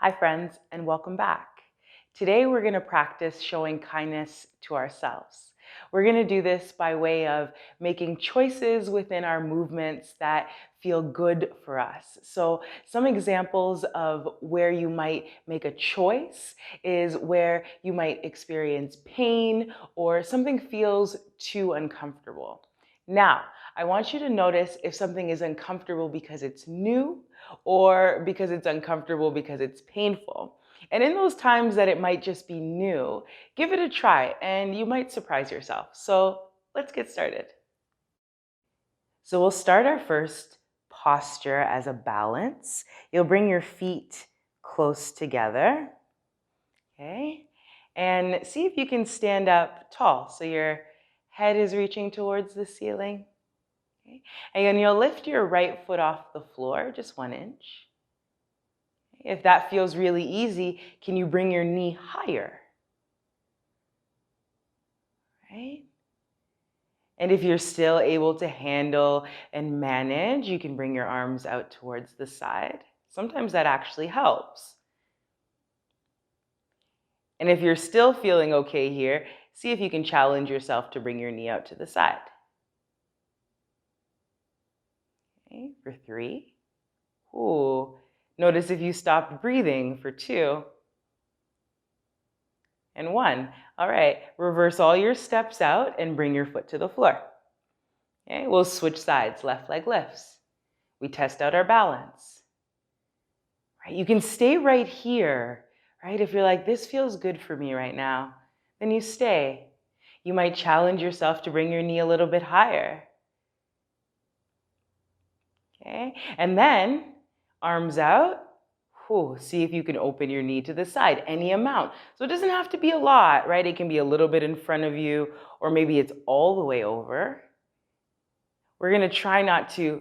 Hi friends, and welcome back. Today we're going to practice showing kindness to ourselves. We're going to do this by way of making choices within our movements that feel good for us. So some examples of where you might make a choice is where you might experience pain or something feels too uncomfortable. Now, I want you to notice if something is uncomfortable because it's new or because it's uncomfortable because it's painful. And in those times that it might just be new, give it a try and you might surprise yourself. So let's get started. So we'll start our first posture as a balance. You'll bring your feet close together, okay? And see if you can stand up tall so your head is reaching towards the ceiling. Okay? And you'll lift your right foot off the floor, just 1 inch. If that feels really easy, can you bring your knee higher? Right? And if you're still able to handle and manage, you can bring your arms out towards the side. Sometimes that actually helps. And if you're still feeling okay here, see if you can challenge yourself to bring your knee out to the side. Okay, for 3. Ooh. Notice if you stopped breathing for 2. And 1. All right, reverse all your steps out and bring your foot to the floor. Okay, we'll switch sides, left leg lifts. We test out our balance. Right, you can stay right here, right? If you're like, this feels good for me right now, then you stay. You might challenge yourself to bring your knee a little bit higher. Okay, and then arms out. Whew, see if you can open your knee to the side, any amount. So it doesn't have to be a lot, right? It can be a little bit in front of you, or maybe it's all the way over. We're going to try not to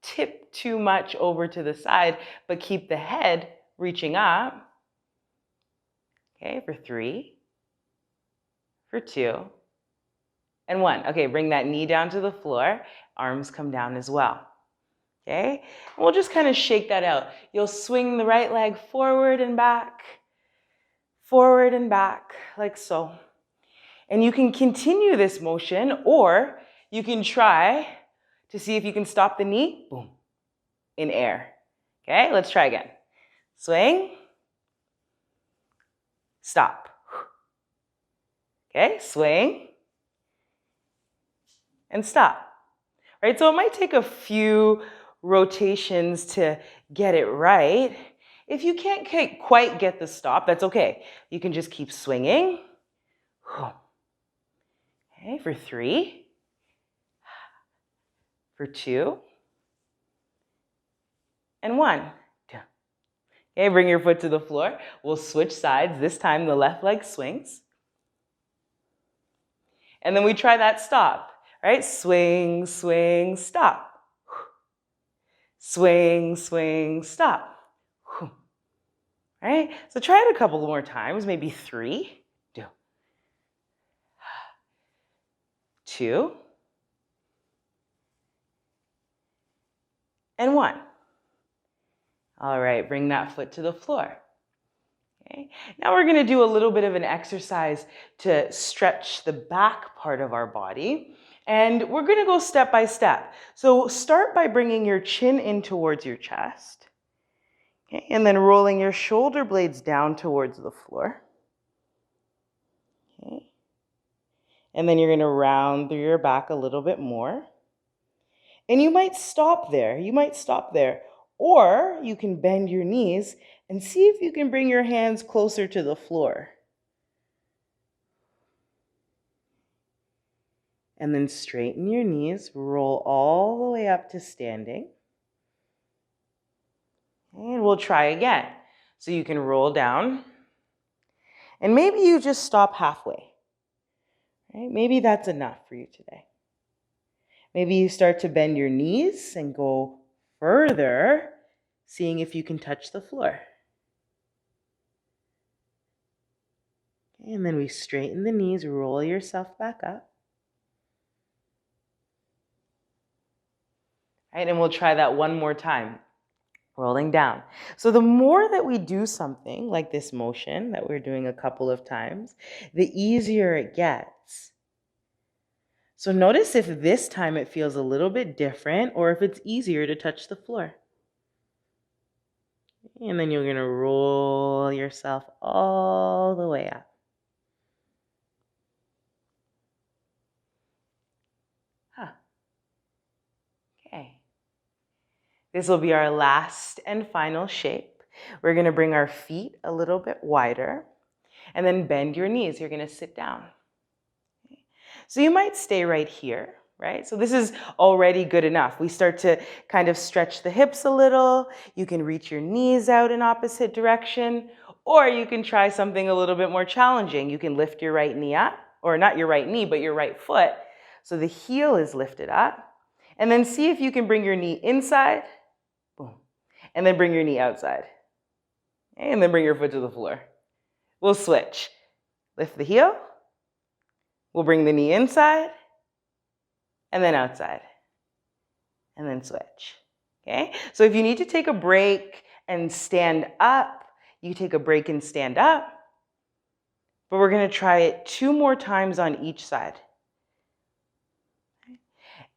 tip too much over to the side, but keep the head reaching up. Okay, for 3, for 2, and 1. Okay, bring that knee down to the floor. Arms come down as well. Okay, and we'll just kind of shake that out. You'll swing the right leg forward and back, like so. And you can continue this motion, or you can try to see if you can stop the knee, boom, in air. Okay, let's try again. Swing, stop. Okay, swing, and stop. Right, so it might take a few rotations to get it right. If you can't quite get the stop, that's okay. You can just keep swinging. Okay, for 3, for 2, and 1. Okay, bring your foot to the floor. We'll switch sides. This time the left leg swings. And then we try that stop, right? Swing, swing, stop. Swing, swing, stop. Right? So try it a couple more times, maybe 3, 2, and 1. All right, bring that foot to the floor. Okay. Now we're going to do a little bit of an exercise to stretch the back part of our body. And we're going to go step by step. So start by bringing your chin in towards your chest. Okay, and then rolling your shoulder blades down towards the floor. Okay. And then you're going to round through your back a little bit more. And you might stop there. Or you can bend your knees and see if you can bring your hands closer to the floor. And then straighten your knees, roll all the way up to standing. And we'll try again. So you can roll down. And maybe you just stop halfway. Right? Maybe that's enough for you today. Maybe you start to bend your knees and go further, seeing if you can touch the floor. Okay, and then we straighten the knees, roll yourself back up. Right, and we'll try that one more time. rolling down. So the more that we do something like this motion that we're doing a couple of times, the easier it gets. So notice if this time it feels a little bit different or if it's easier to touch the floor. And then you're going to roll yourself all the way up. Okay. This will be our last and final shape. We're going to bring our feet a little bit wider and then bend your knees. You're going to sit down. So you might stay right here, right? So this is already good enough. We start to kind of stretch the hips a little. You can reach your knees out in opposite direction, or you can try something a little bit more challenging. You can lift your right knee up, or not your right knee, but your right foot. So the heel is lifted up. And then see if you can bring your knee inside, boom, and then bring your knee outside. And then bring your foot to the floor. We'll switch. Lift the heel. We'll bring the knee inside, and then outside, and then switch, okay? So if you need to take a break and stand up, you take a break and stand up, but we're gonna try it 2 more times on each side.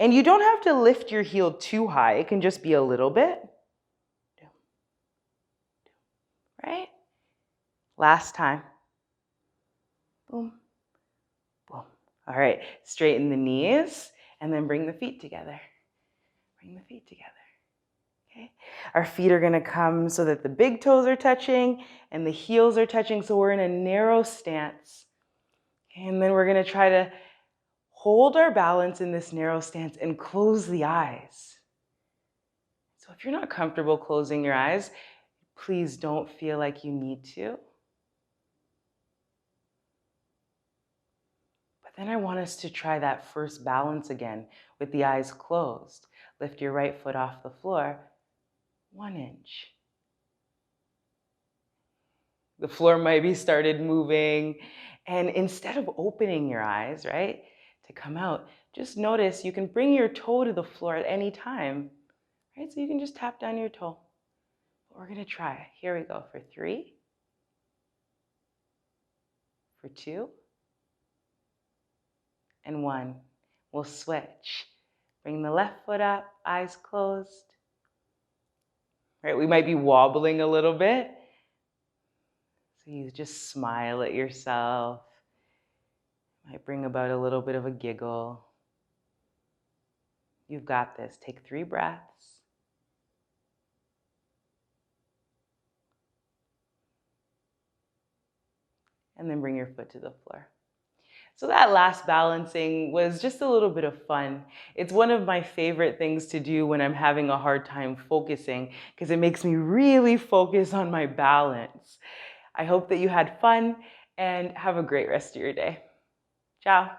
And you don't have to lift your heel too high, it can just be a little bit, right? Last time, boom. All right, straighten the knees and then bring the feet together. Bring the feet together, okay? Our feet are gonna come so that the big toes are touching and the heels are touching, so we're in a narrow stance. And then we're gonna try to hold our balance in this narrow stance and close the eyes. So if you're not comfortable closing your eyes, please don't feel like you need to. Then I want us to try that first balance again with the eyes closed. Lift your right foot off the floor, 1 inch. The floor might be started moving, and instead of opening your eyes, right, to come out, just notice you can bring your toe to the floor at any time, right? So you can just tap down your toe. But we're gonna try. Here we go for 3, for 2, and 1. We'll switch. Bring the left foot up, eyes closed. Right, we might be wobbling a little bit. So you just smile at yourself. Might bring about a little bit of a giggle. You've got this. Take 3 breaths. And then bring your foot to the floor. So that last balancing was just a little bit of fun. It's one of my favorite things to do when I'm having a hard time focusing because it makes me really focus on my balance. I hope that you had fun and have a great rest of your day. Ciao.